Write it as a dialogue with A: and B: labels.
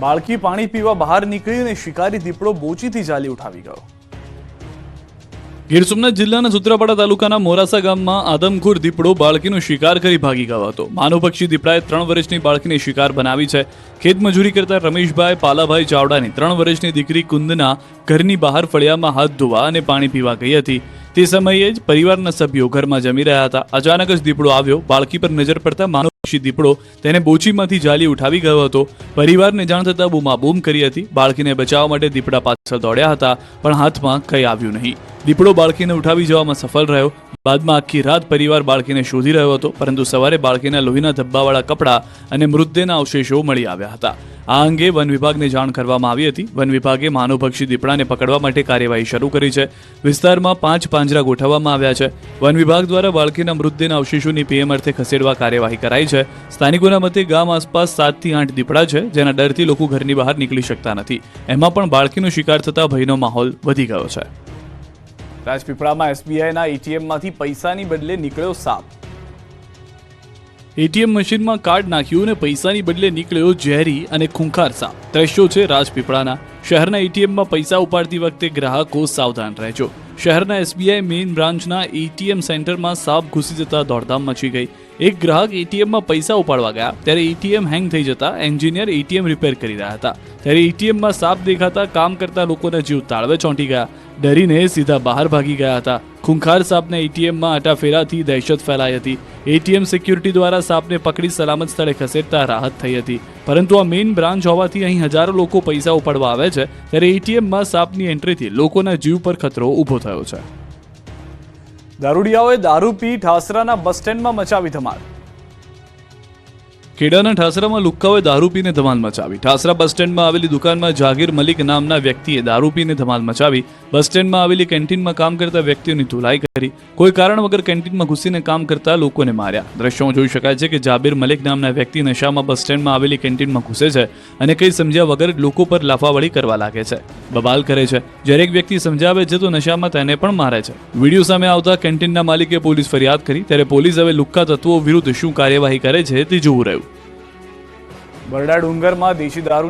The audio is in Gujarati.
A: બાળકી પાણી પીવા બહાર નીકળી અને શિકારી દીપડો બોચીથી જાલી ઉઠાવી ગયો।
B: ગીર સોમનાથ જિલ્લાના સૂત્રાપાડા તાલુકાના મોરાસા ગામમાં આદમખોર દીપડો બાળકીનો શિકાર કરી ભાગી ગયો હતો। માનવ પક્ષી દીપડાએ 3 વર્ષની બાળકીને શિકાર બનાવી છે। ખેતમજૂરી કરતા રમેશભાઈ પાલાભાઈ ચાવડાની 3 વર્ષની દીકરી કુંદના ઘરની બહાર ફળિયામાં હાથ ધોવા અને પાણી પીવા ગઈ હતી। તે સમયે જ પરિવારના સભ્યો ઘરમાં જમી રહ્યા હતા। અચાનક જ દીપડો આવ્યો। બાળકી પર નજર પડતા માનવ પક્ષી દીપડો તેને બોચીમાંથી જાલી ઉઠાવી ગયો હતો। પરિવારને જાણ થતાં બૂમાબૂમ કરી હતી। બાળકીને બચાવવા માટે દીપડા પાછળ દોડ્યા હતા, પણ હાથમાં કંઈ આવ્યું નહીં। દીપડો બાળકીને ઉઠાવી જવામાં સફળ રહ્યો। બાદમાં આખી રાત પરિવાર બાળકીને શોધી રહ્યો હતો, પરંતુ સવારે બાળકીના લોહીના ધબ્બાવાળા કપડાં અને મૃતદેહના અવશેષો મળી આવ્યા હતા। આ અંગે વન વિભાગને જાણ કરવામાં આવી હતી। વન વિભાગે માનવ પક્ષી દીપડાને પકડવા માટે કાર્યવાહી શરૂ કરી છે। વિસ્તારમાં 5 પાંજરા ગોઠવવામાં આવ્યા છે। વન વિભાગ દ્વારા બાળકીના મૃતદેહના અવશેષોની પીએમ અર્થે ખસેડવા કાર્યવાહી કરાઈ છે। સ્થાનિકોના મતે ગામ આસપાસ 7 થી 8 દીપડા છે, જેના ડરથી લોકો ઘરની બહાર નીકળી શકતા નથી। એમાં પણ બાળકીનો શિકાર થતા ભયનો માહોલ વધી ગયો છે।
A: રાજપીપળામાં એસબીઆઈના એટીએમમાંથી પૈસાની બદલે નીકળ્યો સાપ।
B: એટીએમ મશીનમાં કાર્ડ નાખ્યું અને પૈસાની બદલે નીકળ્યો ઝેરી અને ખૂંખાર સાપ। દ્રશ્યો છે રાજપીપળાના। શહેરના એટીએમમાં પૈસા ઉપાડતી વખતે ગ્રાહકો સાવધાન રહેજો। શહેરના એસબીઆઈ મેઇન બ્રાન્ચના એટીએમ સેન્ટરમાં સાપ ઘૂસી જતા દોડધામ મચી ગઈ। એક ગ્રાહક એટીએમમાં પૈસા ઉપાડવા ગયા ત્યારે એટીએમ હેંગ થઈ જતા એન્જિનિયર એટીએમ રિપેર કરી રહ્યા હતા, ત્યારે એટીએમમાં સાપ દેખાતા કામ કરતા લોકોના જીવ તાળવે ચોંટી ગયા। ડરીને સીધા બહાર ભાગી ગયા હતા। ખૂંખાર સાપને એટીએમમાં આટાફેરાથી દહેશત ફેલાઈ હતી। એટીએમ સિક્યુરિટી દ્વારા સાપને પકડી સલામત સ્થળે ખસેડતા રાહત થઈ હતી, પરંતુ આ મેઇન બ્રાન્ચ હોવાથી અહીં હજારો લોકો પૈસા ઉપાડવા આવે છે, ત્યારે એટીએમમાં સાપની એન્ટ્રીથી લોકોના જીવ પર ખતરો ઊભો થયો છે।
A: દારૂડિયાઓએ દારૂ પી ઠાસરાના બસ સ્ટેન્ડમાં મચાવી ધમાલ।
B: ખેડાના ઠાસરામાં લુખ્ખાઓએ દારૂ પીને ધમાલ મચાવી। ઠાસરા બસ સ્ટેન્ડમાં આવેલી દુકાનમાં જાગીર મલિક નામના વ્યક્તિએ દારૂ પીને ધમાલ મચાવી। બસ સ્ટેન્ડમાં આવેલી કેન્ટીનમાં કામ કરતા વ્યક્તિઓની ધુલાઈ કરી। કોઈ કારણ વગર કેન્ટીનમાં ઘૂસીને કામ કરતા લોકોને માર્યા। દ્રશ્યોમાં જોઈ શકાય છે કે જાબીર મલિક નામના વ્યક્તિ નશામાં બસ સ્ટેન્ડમાં આવેલી કેન્ટીનમાં ઘૂસે છે અને કંઈ સમજ્યા વગર લોકો પર લાફાવળી કરવા લાગે છે, બબાલ કરે છે। જ્યારે એક વ્યક્તિ સમજાવે છે તો નશામાં તેને પણ મારે છે। વિડીયો સામે આવતા કેન્ટીનના માલિકે પોલીસ ફરિયાદ કરી, ત્યારે પોલીસ હવે લુખ્ખા તત્વો વિરુદ્ધ શું કાર્યવાહી કરે છે તે જોવું રહ્યું।
A: બરડા ડુંગરમાં દેશી દારૂ